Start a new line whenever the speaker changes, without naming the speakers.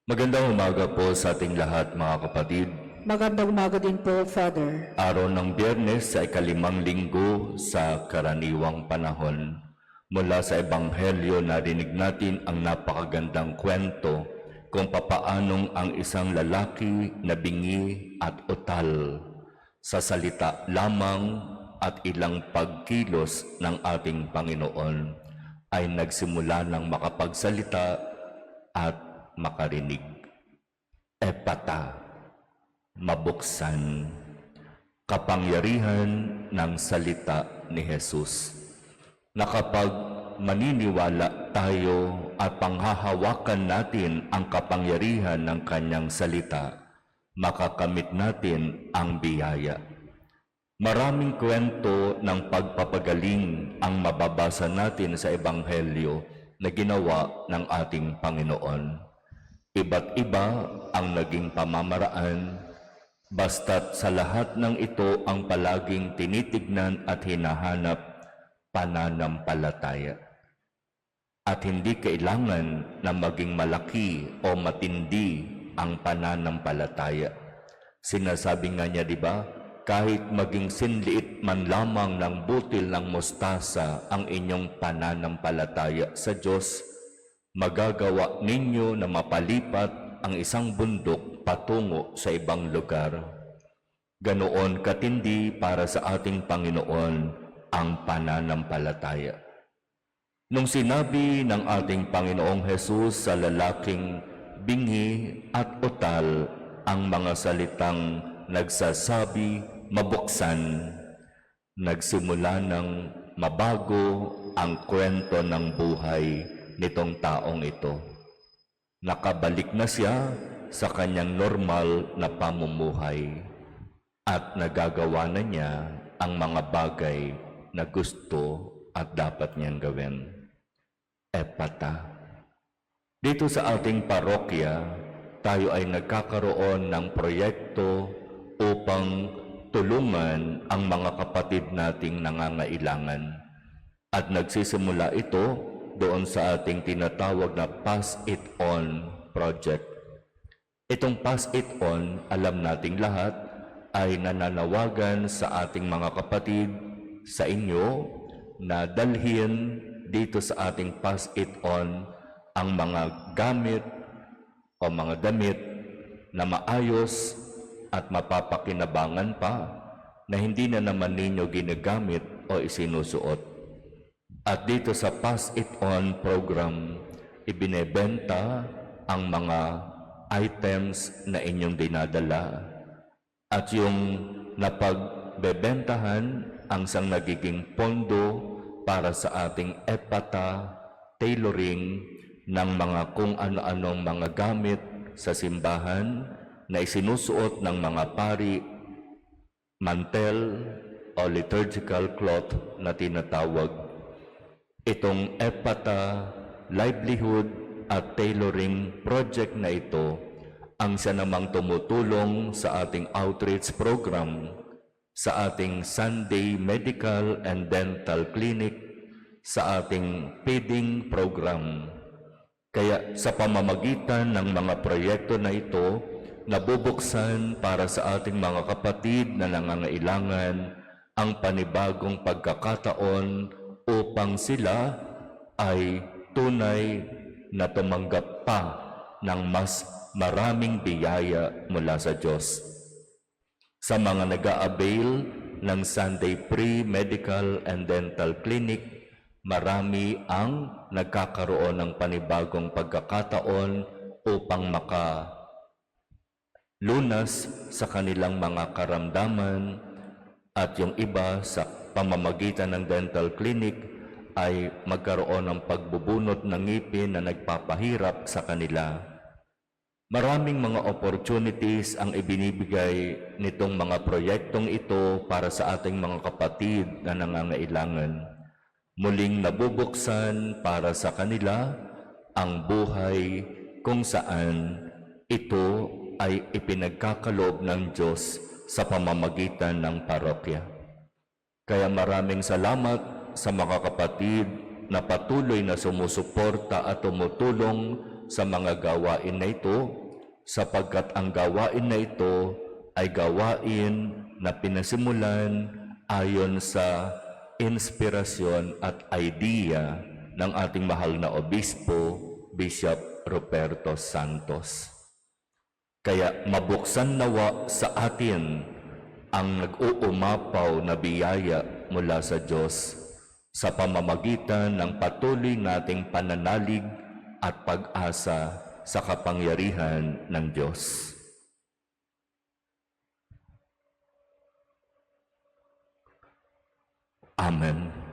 Magandang umaga po sa ating lahat, mga kapatid.
Magandang umaga din po, Father.
Araw ng Biyernes sa ikalimang linggo sa karaniwang panahon. Mula sa Ebanghelyo, narinig natin ang napakagandang kwento kung papaanong ang isang lalaki na bingi at utal sa salita lamang at ilang pagkilos ng ating Panginoon ay nagsimula ng makapagsalita at makarinig. Epata, mabuksan, kapangyarihan ng salita ni Jesus. Na kapag maniniwala tayo at panghahawakan natin ang kapangyarihan ng kanyang salita, makakamit natin ang biyaya. Maraming kwento ng pagpapagaling ang mababasa natin sa Ebanghelyo na ginawa ng ating Panginoon. Iba't iba ang naging pamamaraan, basta't sa lahat ng ito ang palaging tinitignan at hinahanap pananampalataya. At hindi kailangan na maging malaki o matindi ang pananampalataya. Sinasabi nga niya, di ba, kahit maging sinliit man lamang ng butil ng mustasa ang inyong pananampalataya sa Diyos, magagawa ninyo na mapalipat ang isang bundok patungo sa ibang lugar. Ganoon katindi para sa ating Panginoon ang pananampalataya. Nung sinabi ng ating Panginoong Hesus sa lalaking bingi at utal ang mga salitang nagsasabi, mabuksan, nagsimula ng mabago ang kwento ng buhay nitong taong ito. Nakabalik na siya sa kanyang normal na pamumuhay at nagagawa na niya ang mga bagay na gusto at dapat niyang gawin. Epata. Dito sa ating parokya, tayo ay nagkakaroon ng proyekto upang tulungan ang mga kapatid nating nangangailangan. At nagsisimula ito doon sa ating tinatawag na Pass It On project. Itong Pass It On, alam nating lahat, ay nananawagan sa ating mga kapatid, sa inyo, na dalhin dito sa ating Pass It On ang mga gamit o mga damit na maayos at mapapakinabangan pa na hindi na naman ninyo ginagamit o isinusuot. At dito sa Pass It On program, ibinebenta ang mga items na inyong dinadala. At yung napagbebentahan ang isang nagiging pondo para sa ating epata, tailoring ng mga kung ano-anong mga gamit sa simbahan na isinusuot ng mga pari, mantel o liturgical cloth na tinatawag. Itong epata, livelihood at tailoring project na ito ang siya namang tumutulong sa ating outreach program, sa ating Sunday Medical and Dental Clinic, sa ating feeding program. Kaya sa pamamagitan ng mga proyekto na ito, nabubuksan para sa ating mga kapatid na nangangailangan ang panibagong pagkakataon upang sila ay tunay na tumanggap pa ng mas maraming biyaya mula sa Diyos. Sa mga nag-a-avail ng Sunday Pre-Medical and Dental Clinic, marami ang nagkakaroon ng panibagong pagkakataon upang makalunas sa kanilang mga karamdaman, at yung iba sa pamamagitan ng dental clinic ay magkaroon ng pagbubunot ng ngipin na nagpapahirap sa kanila. Maraming mga opportunities ang ibinibigay nitong mga proyektong ito para sa ating mga kapatid na nangangailangan. Muling nabubuksan para sa kanila ang buhay kung saan ito ay ipinagkakalob ng Diyos sa pamamagitan ng parokya. Kaya maraming salamat sa mga kapatid na patuloy na sumusuporta at tumutulong sa mga gawain na ito, sapagkat ang gawain na ito ay gawain na pinasimulan ayon sa inspirasyon at idea ng ating mahal na obispo, Bishop Ruperto Santos. Kaya mabuksan nawa sa atin ang nag-uumapaw na biyaya mula sa Diyos sa pamamagitan ng patuloy nating pananalig at pag-asa sa kapangyarihan ng Diyos. Amen.